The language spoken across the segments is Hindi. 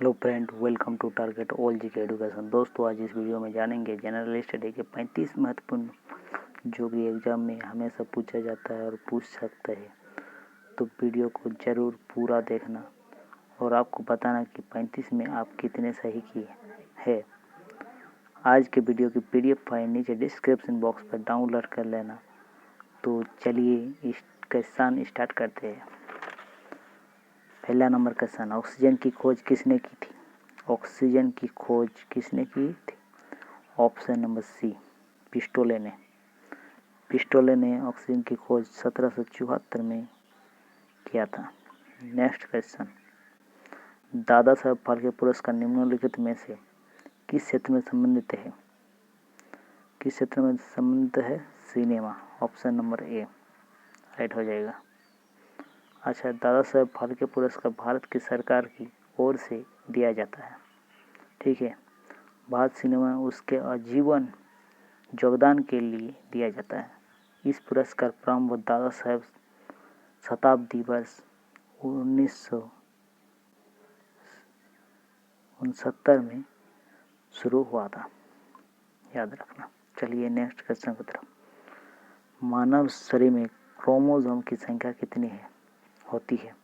Hello friend, welcome to target all GK education. दोस्तों, आज इस वीडियो में जानेंगे जनरल स्टडी के 35 महत्वपूर्ण जो कि एग्जाम में हमेशा पूछा जाता है और पूछ सकता है। तो वीडियो को ज़रूर पूरा देखना और आपको बताना कि 35 में आप कितने सही किए हैं। आज के वीडियो की PDF फाइल नीचे डिस्क्रिप्शन बॉक्स पर डाउनलोड कर लेना। तो चलिए इस क्वेश्चन स्टार्ट करते हैं। पहला नंबर क्वेश्चन, ऑक्सीजन की खोज किसने की थी? ऑक्सीजन की खोज किसने की थी? ऑप्शन नंबर सी, पिस्टोले ने। पिस्टोले ने ऑक्सीजन की खोज 1774 में किया था। नेक्स्ट क्वेश्चन, दादा साहब फाल्के पुरस्कार निम्नलिखित में से किस क्षेत्र में संबंधित है? किस क्षेत्र में संबंधित है? Cinema. Option number A right हो जाएगा। अच्छा, दादा साहब फाल्के पुरस्कार भारत की सरकार की ओर से दिया जाता है। ठीक है। भारत सिनेमा उसके आजीवन योगदान के लिए दिया जाता है। इस पुरस्कार प्रारंभ दादा साहब शताब्दी वर्ष 1969 में शुरू हुआ था, याद रखना। चलिए नेक्स्ट क्वेश्चन की तरफ। मानव शरीर में क्रोमोसोम की संख्या कितनी होती है?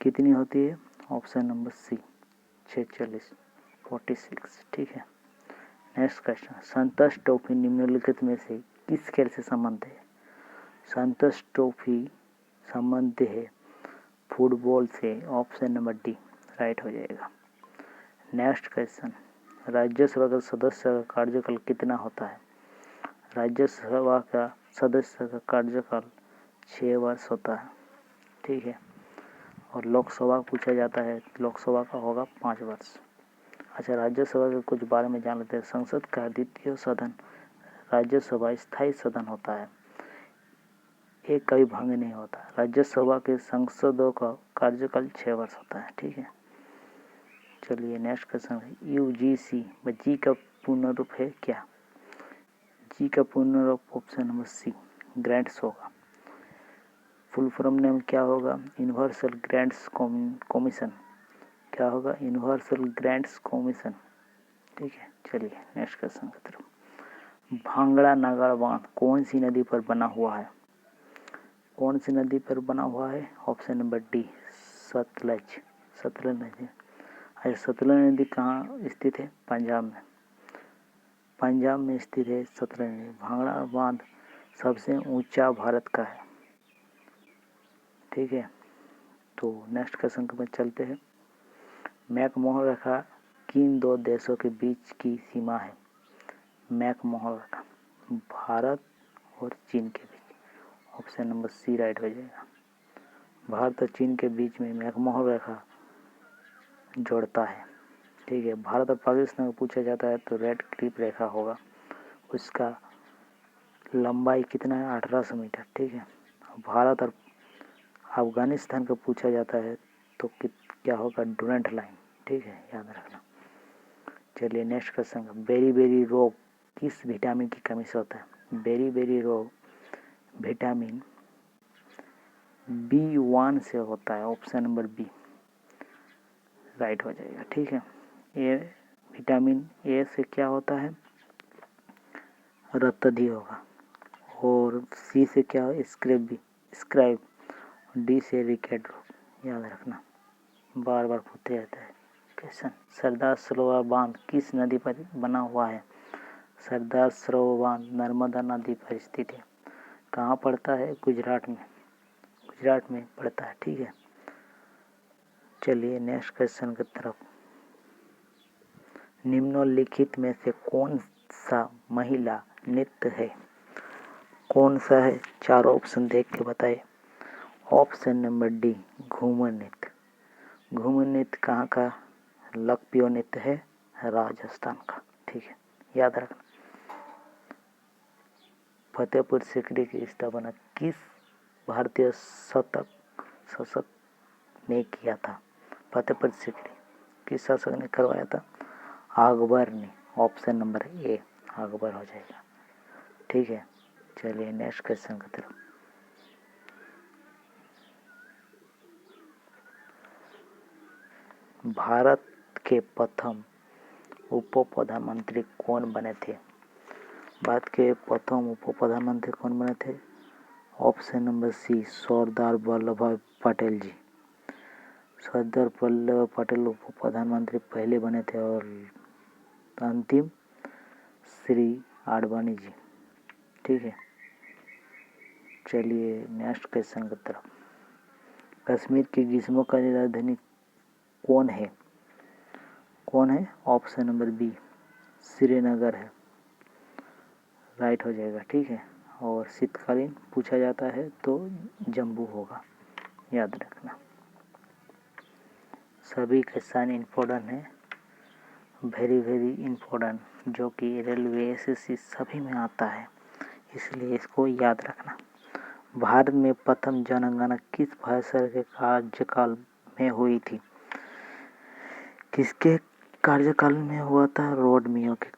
कितनी होती है? Option number C 46, 46। ठीक है। नेक्स्ट क्वेश्चन, संतोष ट्रॉफी निम्नलिखित में से किस खेल से संबंध है? संतोष ट्रॉफी संबंध है फुटबॉल से। ऑप्शन नंबर डी राइट हो जाएगा। नेक्स्ट क्वेश्चन, राज्यसभा का सदस्य का कार्यकाल कितना होता है? राज्यसभा का सदस्य का कार्यकाल 6 वर्ष होता है। ठीक है। और लोकसभा पूछा जाता है, लोकसभा का होगा 5 वर्ष। अच्छा, राज्यसभा के कुछ बारे में जान लेते हैं। संसद का द्वितीय सदन राज्यसभा स्थायी सदन होता है। ये कभी भंग नहीं होता। राज्यसभा के सांसदों का कार्यकाल 6 वर्ष होता है। ठीक है। चलिए नेक्स्ट क्वेश्चन है, UGC जी का पूर्ण रूप है क्या? जी का पूर्ण रूप ऑप्शन नंबर सी ग्रांट्स होगा। फुल फॉर्म नेम क्या होगा? Universal grants commission. क्या होगा? Universal grants commission. ठीक है। चलिए नेक्स्ट क्वेश्चन की तरफ। भांगड़ा नागड़ बांध कौन सी नदी पर बना हुआ है? कौन सी नदी पर बना हुआ है? Option number D Sutlej. Sutlej नदी। अच्छा, सतलज नदी कहाँ स्थित है? पंजाब में। पंजाब में स्थित है सतलज नदी। भांगड़ा बांध सबसे ऊंचा भारत का है। ठीक है। तो नेक्स्ट क्वेश्चन के बाद चलते हैं। मैकमोहन रेखा किन दो देशों के बीच की सीमा है? मैकमोहन रेखा भारत और चीन के बीच। ऑप्शन नंबर सी राइट हो जाएगा। भारत और चीन के बीच में मैकमोहन रेखा जोड़ता है। ठीक है। भारत और पाकिस्तान को पूछा जाता है तो रेड क्लिफ रेखा होगा। उसका लंबाई कितना है? 1800 मीटर। ठीक है। भारत और अफगानिस्तान को पूछा जाता है तो क्या होगा? Durand line. ठीक है, याद रखना। चलिए नेक्स्ट क्वेश्चन, बेरी बेरी रोग किस विटामिन की कमी से होता है? बेरी बेरी रोग विटामिन B1 से होता है। ऑप्शन नंबर बी राइट हो जाएगा। ठीक है। ये विटामिन ए से क्या होता है? रक्तधी होगा। और सी से क्या हो? स्क्राइब। डी से रिकेट रोग। याद रखना, बार बार पूछते रहता है क्वेश्चन। सरदार सरोवर बांध किस नदी पर बना हुआ है? सरदार सरोवर बांध नर्मदा नदी पर स्थित है। कहाँ पड़ता है? गुजरात में। गुजरात में पड़ता है। ठीक है। चलिए नेक्स्ट क्वेश्चन की तरफ। निम्नलिखित में से कौन सा महिला नृत्य है? कौन सा है? 4 ऑप्शन देख के बताइए। ऑप्शन नंबर डी घूमर नृत्य। घूमर नृत्य कहाँ का? लखनऊ नृत्य है, राजस्थान का। ठीक है, याद रखना। फतेहपुर सीकरी की स्थापना किस भारतीय शासक ने किया था? फतेहपुर सीकरी किस शासक ने करवाया था? अकबर ने। ऑप्शन नंबर ए अकबर हो जाएगा। ठीक है। चलिए नेक्स्ट क्वेश्चन की तरफ। भारत के प्रथम उप प्रधानमंत्री कौन बने थे? भारत के प्रथम उप प्रधानमंत्री कौन बने थे? ऑप्शन नंबर सी, सरदार वल्लभ भाई पटेल जी। सरदार वल्लभ पटेल उप प्रधानमंत्री पहले बने थे और अंतिम श्री आडवाणी जी। ठीक है, चलिए नेक्स्ट क्वेश्चन की तरफ। कश्मीर की ग्रीष्मकालीन राजधानी कौन है? कौन है? ऑप्शन नंबर बी, श्रीनगर है, राइट हो जाएगा। ठीक है, और शीतकालीन पूछा जाता है तो जम्मू होगा, याद रखना। सभी क्वेश्चन इम्पोर्टेंट है, वेरी वेरी इम्पोर्टेंट, जो कि रेलवे एसएससी सभी में आता है, इसलिए इसको याद रखना। भारत में प्रथम जनगणना किस भाषा के कार्यकाल में हुई थी? किसके कार्यकाल में हुआ था? रोडमियो के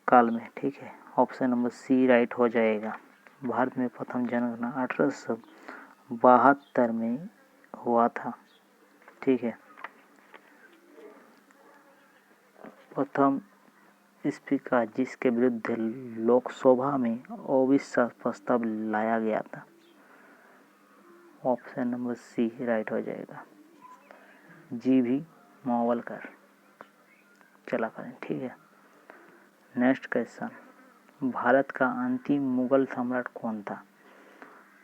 काल में। ठीक है, ऑप्शन नंबर सी राइट हो जाएगा। भारत में प्रथम जनगणना 1872 में हुआ था। ठीक है, प्रथम स्पीकर जिसके विरुद्ध लोकसभा में अविश्वास प्रस्ताव लाया गया था। ऑप्शन नंबर सी राइट हो जाएगा, जी.भी. मावलकर। चला करें। ठीक है, नेक्स्ट क्वेश्चन। भारत का अंतिम मुगल सम्राट कौन था?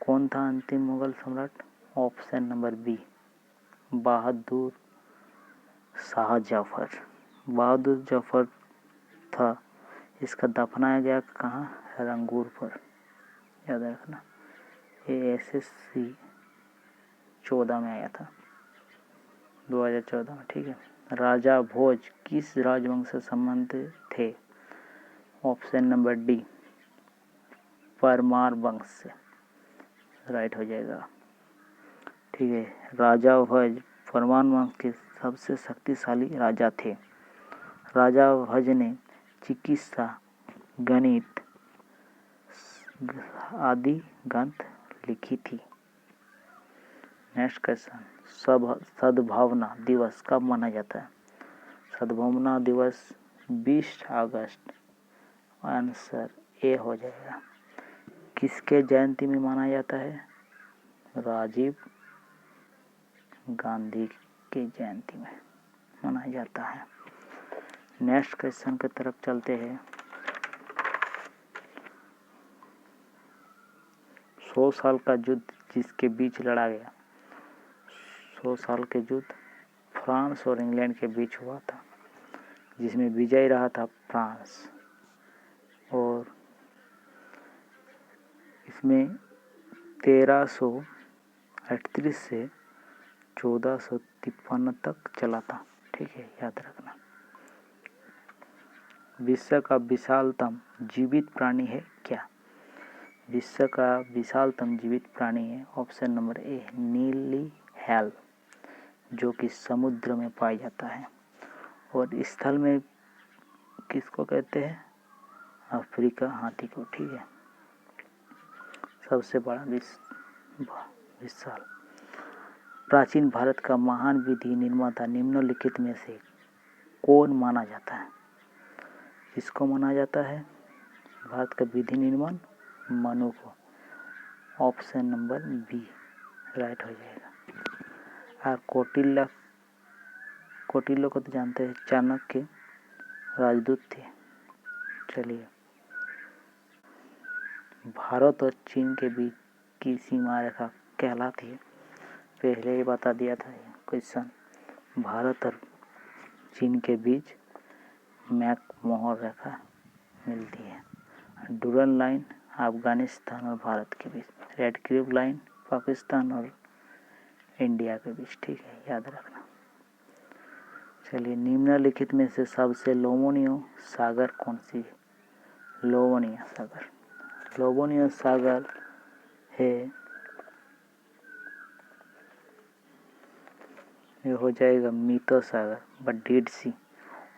कौन था अंतिम मुगल सम्राट? Option number B, Bahadur Shah Zafar. बहादुर जफर था। इसका दफनाया गया कहाँ? रंगूर पर, याद रखना। ये एसएससी 14 में आया था, 2014 में। ठीक है, राजा भोज किस राजवंश से संबंधित थे? ऑप्शन नंबर डी, परमार वंश से, राइट हो जाएगा। ठीक है, राजा भोज परमार वंश के सबसे शक्तिशाली राजा थे। राजा भोज ने चिकित्सा, गणित आदि ग्रंथ लिखी थी। Next question. सद्भावना दिवस कब मनाया जाता है? सद्भावना दिवस 20 अगस्त। आंसर ए हो जाएगा। किसके जयंती में मनाया जाता है? राजीव गांधी के जयंती में मनाया जाता है। नेक्स्ट क्वेश्चन की तरफ चलते हैं। 100 साल का युद्ध जिसके बीच लड़ा गया, 100 साल के युद्ध फ्रांस और इंग्लैंड के बीच हुआ था, जिसमें विजयी रहा था फ्रांस। और इसमें 1338 से 1453 तक चला था। ठीक है, याद रखना। विश्व का विशालतम जीवित प्राणी है क्या? विश्व का विशालतम जीवित प्राणी है ऑप्शन नंबर ए, नीली हैल, जो कि समुद्र में पाया जाता है। और स्थल में किसको कहते हैं? अफ्रीका हाथी को। ठीक है, सबसे बड़ा विशाल। प्राचीन भारत का महान विधि निर्माता निम्नलिखित में से कौन माना जाता है? किसको माना जाता है भारत का विधि निर्माण? मनु को। ऑप्शन नंबर बी राइट हो जाएगा। और कौटिल्य को तो जानते हैं, चाणक्य राजदूत थे। चलिए, भारत और चीन के बीच की सीमा रेखा कहलाती है? पहले ही बता दिया था ये क्वेश्चन। भारत और चीन के बीच मैक-मोहर रेखा मिलती है। डुरन लाइन अफगानिस्तान और भारत के बीच, रेड क्लिफ लाइन पाकिस्तान और इंडिया के बीच। ठीक है, याद रखना। चलिए, निम्नलिखित में से सबसे लोमोनियो सागर कौन सी है? लोमोनिया सागर। लोमोनिया सागर है, ये हो जाएगा मीतो सागर व dead sea.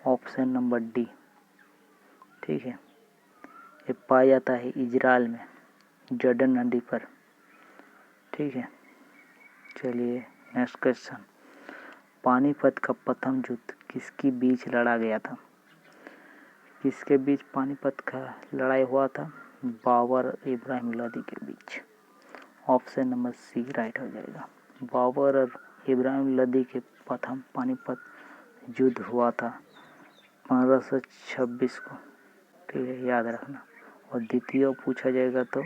Option number D. ठीक है, ये पाया जाता है इजराइल में, जॉर्डन नदी पर। ठीक है, चलिए नेक्स्ट क्वेश्चन। पानीपत का प्रथम युद्ध किसके बीच लड़ा गया था? किसके बीच पानीपत का लड़ाई हुआ था? बाबर इब्राहिम लोदी के बीच। ऑप्शन नंबर सी राइट हो जाएगा। बाबर और इब्राहिम लोदी के प्रथम पानीपत युद्ध हुआ था 1526 को। ठीक है, याद रखना। और द्वितीय पूछा जाएगा तो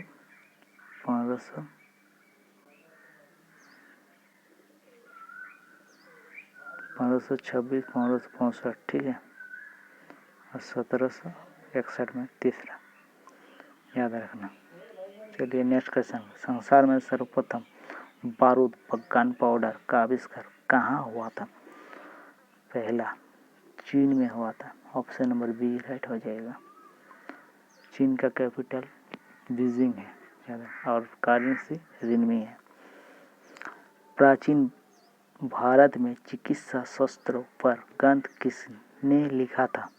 1526, 1565, ठीक है, और 1761 में तीसरा, याद रखना। चलिए नेक्स्ट क्वेश्चन। संसार में सर्वप्रथम बारूद गन पाउडर का आविष्कार कहाँ हुआ था? पहला चीन में हुआ था। ऑप्शन नंबर बी राइट हो जाएगा। चीन का कैपिटल बीजिंग है, और करेंसी रिनमी है। प्राचीन भारत में चिकित्सा शस्त्रों पर ग्रंथ किसने लिखा था?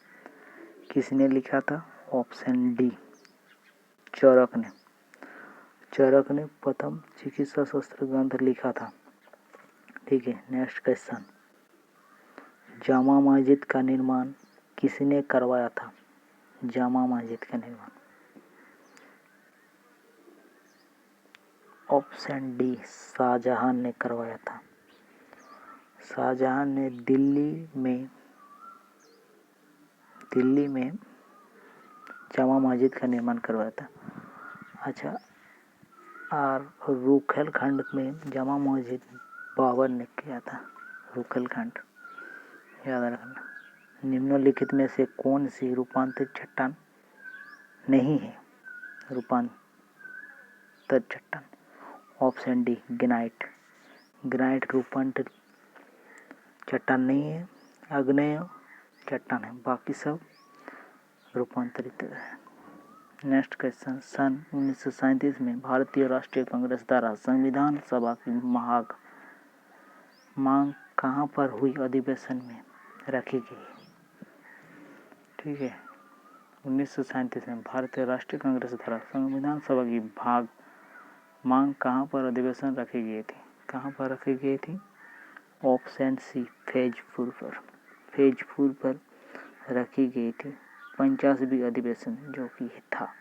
किसने लिखा था? ऑप्शन डी चरक ने। चरक ने प्रथम चिकित्सा शस्त्र ग्रंथ लिखा था। ठीक है, नेक्स्ट क्वेश्चन। जामा मस्जिद का निर्माण किसने करवाया था? जामा मस्जिद का निर्माण। ऑप्शन डी शाहजहां ने करवाया था। शाहजहां ने दिल्ली में जामा मस्जिद का निर्माण करवाया था। अच्छा, और रुखेलखंड में जामा मस्जिद बाबर ने किया था। रुखेलखंड, याद रखना। निम्नलिखित में से कौन सी रूपांतरित चट्टान नहीं है? रूपांतरित चट्टान। Option D granite. ग्रेनाइट रूपांतरित चट्टान नहीं है, आग्नेय चट्टान है, बाकी सब रूपांतरित है। Next question. सन 1937 में भारतीय राष्ट्रीय कांग्रेस द्वारा संविधान सभा की मांग कहाँ पर हुई अधिवेशन में रखी गई? ठीक है, 1937 में भारतीय राष्ट्रीय कांग्रेस द्वारा संविधान सभा की मांग कहाँ पर अधिवेशन रखी गई थी? कहाँ पर रखी गई थी? ऑप्शन सी फैजपुर पर। फैजपुर पर रखी गई थी 50वीं अधिवेशन, जो कि था,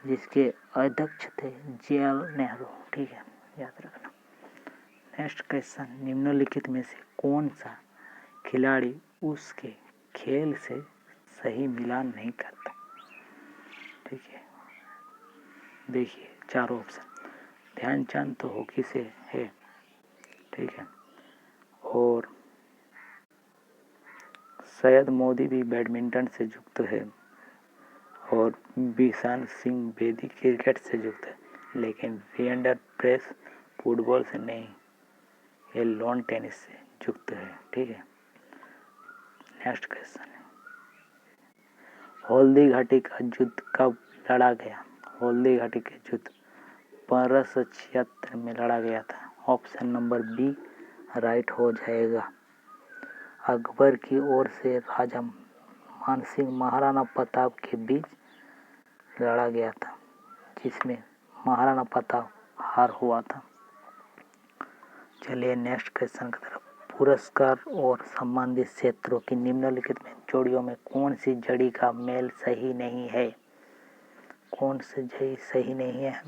जिसके अध्यक्ष थे जवाहरलाल नेहरू। ठीक है, याद रखना। Next question. निम्नलिखित में से कौन सा खिलाड़ी उसके खेल से सही मिलान नहीं करता? ठीक है, देखिए चारों ऑप्शन। ध्यानचंद तो हॉकी से है, ठीक है, और सैयद मोदी भी बैडमिंटन से युक्त है, और बिशन सिंह बेदी क्रिकेट से युक्त है, लेकिन लिएंडर पेस फुटबॉल से नहीं, ये लॉन टेनिस से युक्त है। ठीक है, नेक्स्ट क्वेश्चन है, हल्दी घाटी का युद्ध कब लड़ा गया? हल्दी घाटी का युद्ध 1576 में लड़ा गया था। ऑप्शन नंबर बी राइट हो जाएगा। अकबर की ओर से राजा मानसिंह महाराणा प्रताप के बीच लड़ा गया था, जिसमें महाराणा प्रताप हार हुआ था। चलिए नेक्स्ट क्वेश्चन की तरफ। पुरस्कार और संबंधित क्षेत्रों की निम्नलिखित में जोड़ियों में कौन सी जड़ी का मेल सही नहीं है? कौन सी जड़ी सही नहीं है?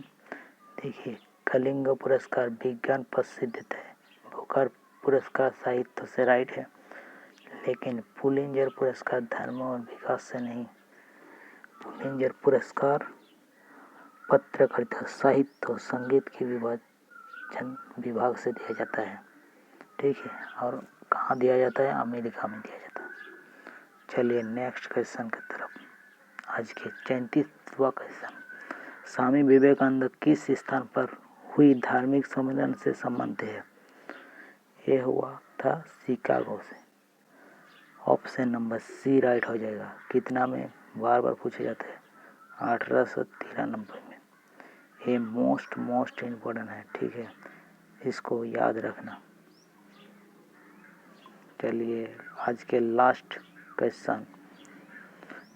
देखिए, कलिंग पुरस्कार विज्ञान प्रसिद्ध है, बुकर पुरस्कार साहित्य से राइट है, लेकिन पुलिंजर पुरस्कार धर्म और विकास से नहीं। पुलिंजर पुरस्कार पत्रकारिता, साहित्य और संगीत के विभाग से दिया जाता है। ठीक है, और कहाँ दिया जाता है? अमेरिका में दिया जाता है। चलिए नेक्स्ट क्वेश्चन की तरफ। आज के 34वां क्वेश्चन। स्वामी विवेकानंद किस स्थान पर हुई धार्मिक सम्मेलन से संबंधित है? ये हुआ था शिकागो से। ऑप्शन नंबर सी राइट हो जाएगा। कितना में? बार बार पूछे जाते हैं, 1893 में। ये मोस्ट इम्पोर्टेंट है, ठीक है, इसको याद रखना। चलिए आज के लास्ट क्वेश्चन।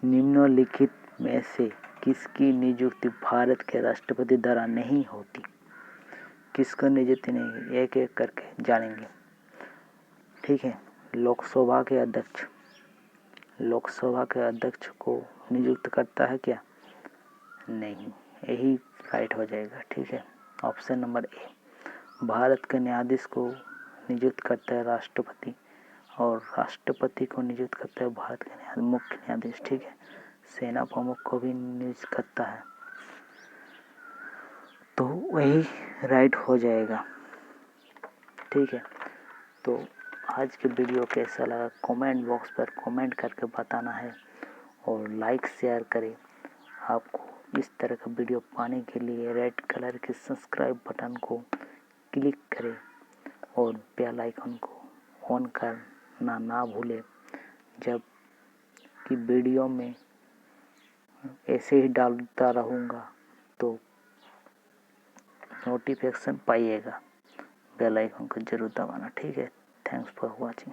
निम्नलिखित में से किसकी नियुक्ति भारत के राष्ट्रपति द्वारा नहीं होती? किसको नियुक्ति नहीं? एक एक करके जानेंगे। ठीक है। लोकसभा के अध्यक्ष को नियुक्त करता है क्या? नहीं, यही राइट हो जाएगा। ठीक है, ऑप्शन नंबर ए। भारत के न्यायाधीश को नियुक्त करता है राष्ट्रपति, और राष्ट्रपति को नियुक्त करता है भारत के मुख्य न्यायाधीश। ठीक है, सेना प्रमुख को भी नियुक्त करता है, तो वही राइट हो जाएगा। ठीक है, तो आज की वीडियो कैसा लगा कमेंट बॉक्स पर कमेंट करके बताना है, और लाइक शेयर करें। आपको इस तरह का वीडियो पाने के लिए रेड कलर के सब्सक्राइब बटन को क्लिक करें और बेल आइकन को ऑन करना ना भूलें। जब कि वीडियो में ऐसे ही डालता रहूँगा तो नोटिफिकेशन पाइएगा। बेल आइकन को जरूर दबाना। ठीक है, थैंक्स फॉर वॉचिंग।